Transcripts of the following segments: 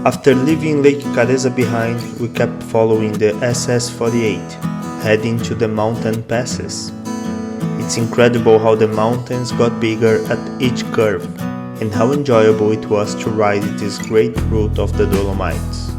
After leaving Lake Carezza behind, we kept following the SS-48, heading to the mountain passes. It's incredible how the mountains got bigger at each curve, and how enjoyable it was to ride this great route of the Dolomites.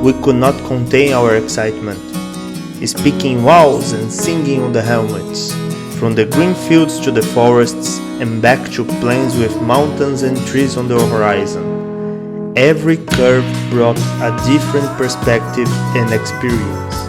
We could not contain our excitement, speaking wows and singing on the helmets, from the green fields to the forests and back to plains with mountains and trees on the horizon. Every curve brought a different perspective and experience.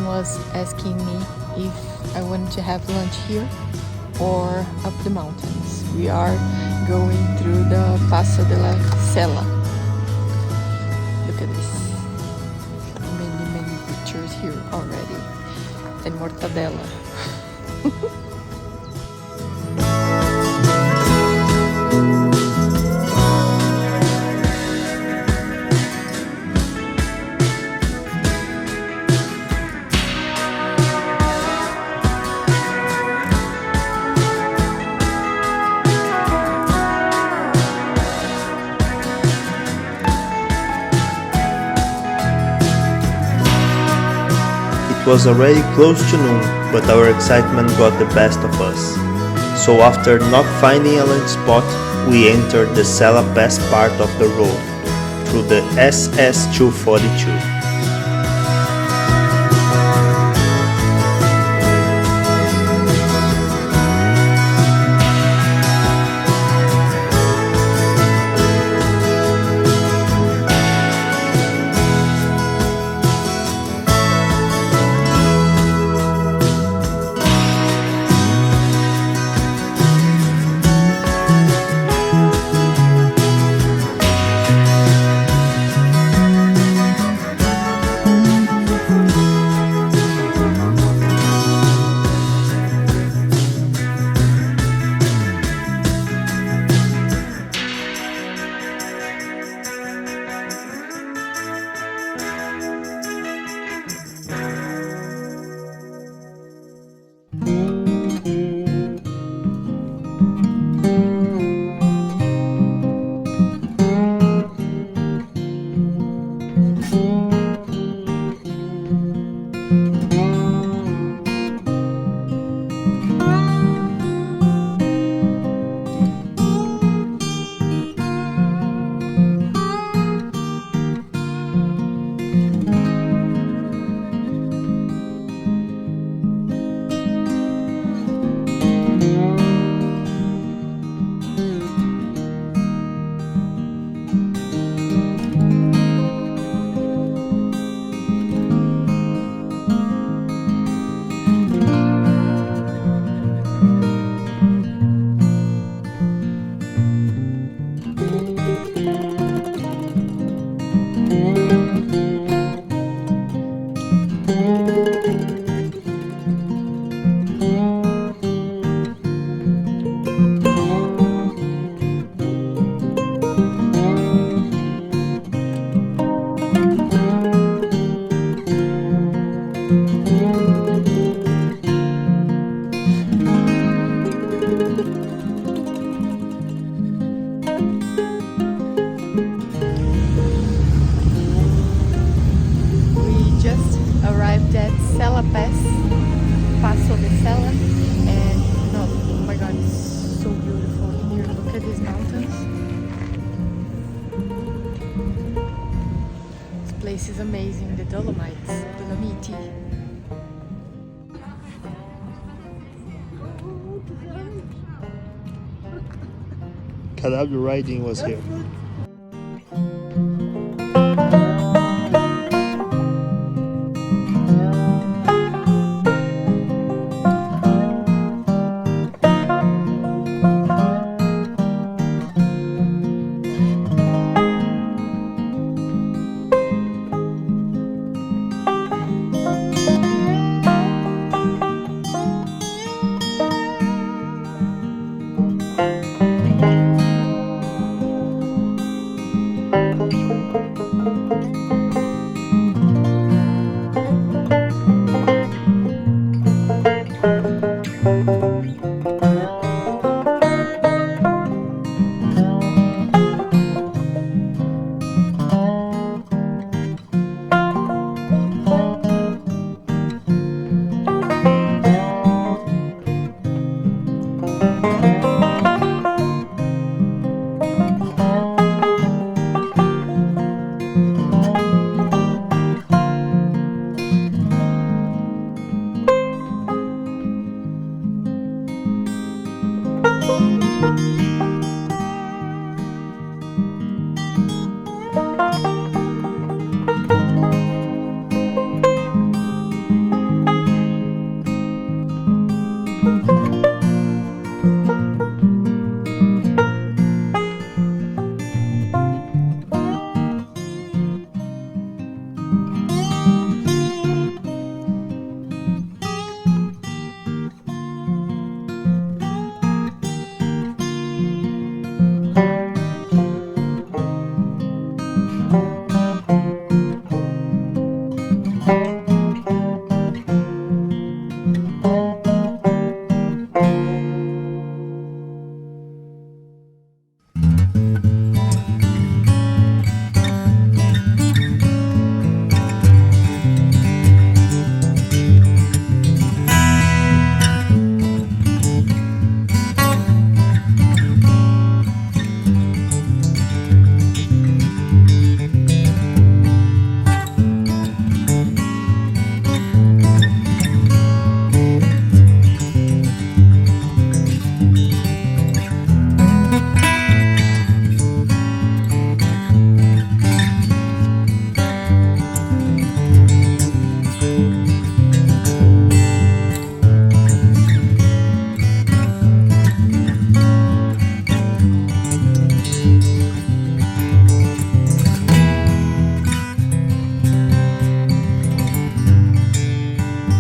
Was asking me if I wanted to have lunch here or up the mountains. We are going through the Passo de la Sella. Look at this. Many pictures here already. And mortadella. It was already close to noon, but our excitement got the best of us. So after not finding a lunch spot, we entered the Sella Pass part of the road, through the SS-242. Pass, Passo de Sella, and no, oh my god, it's so beautiful in here. Look at these mountains. This place is amazing, the Dolomites, Dolomiti. Cadabra riding was here.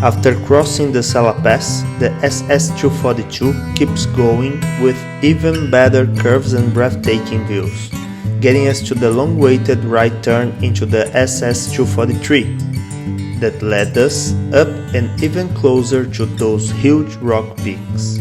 After crossing the Sella Pass, the SS-242 keeps going with even better curves and breathtaking views, getting us to the long-awaited right turn into the SS-243 that led us up and even closer to those huge rock peaks.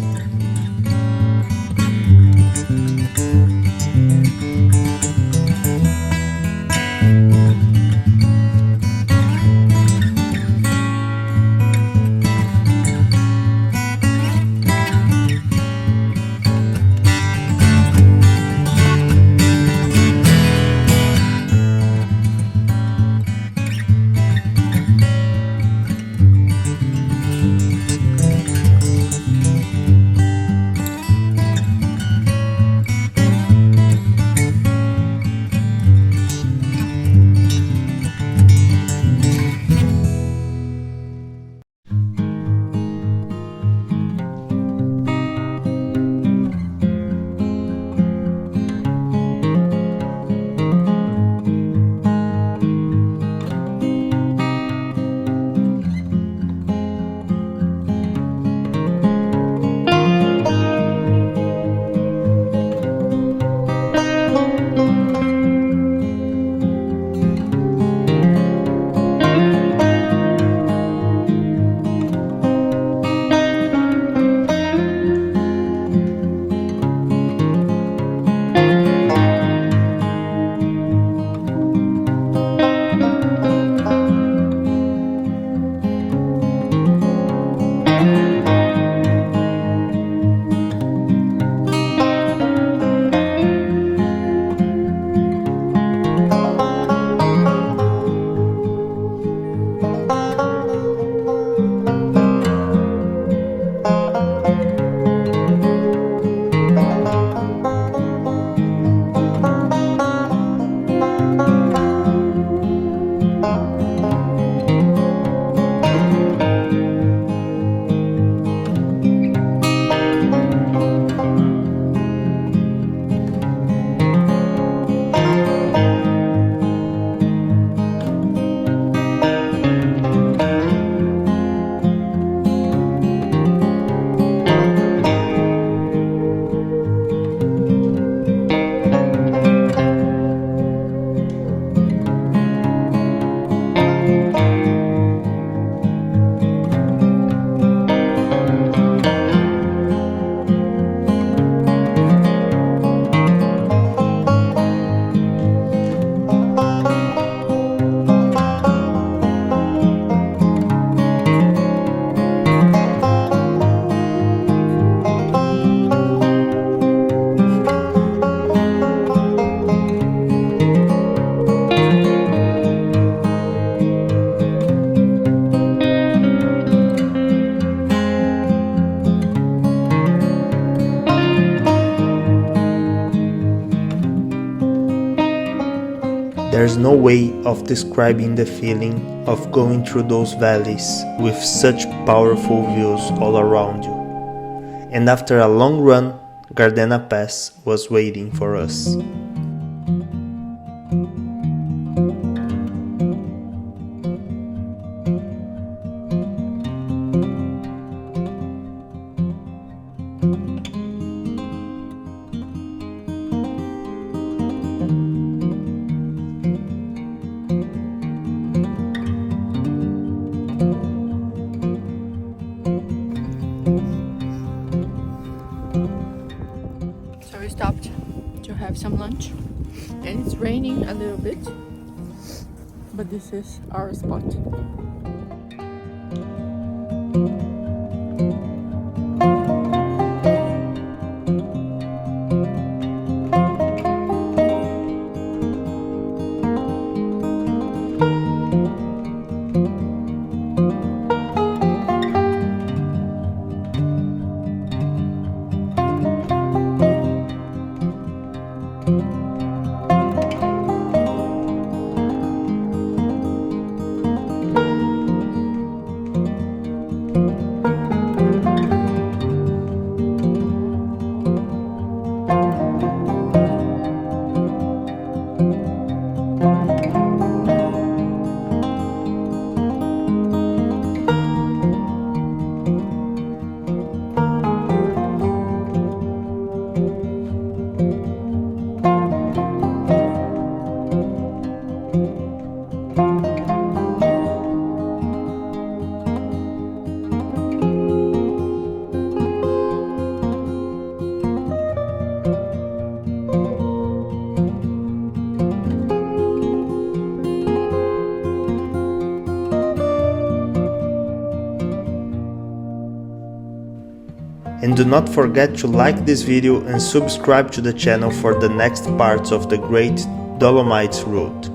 There's no way of describing the feeling of going through those valleys with such powerful views all around you. And after a long run, Gardena Pass was waiting for us. So we stopped to have some lunch, and it's raining a little bit, but this is our spot. And do not forget to like this video and subscribe to the channel for the next parts of the great Dolomites route.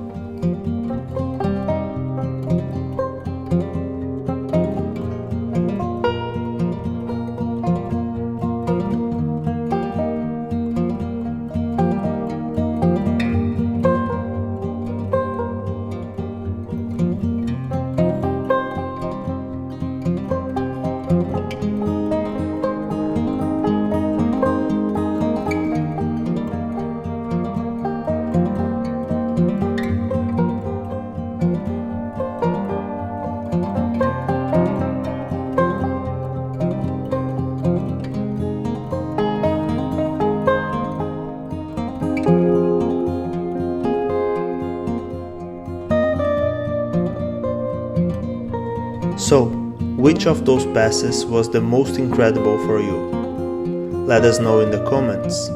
So, which of those passes was the most incredible for you? Let us know in the comments.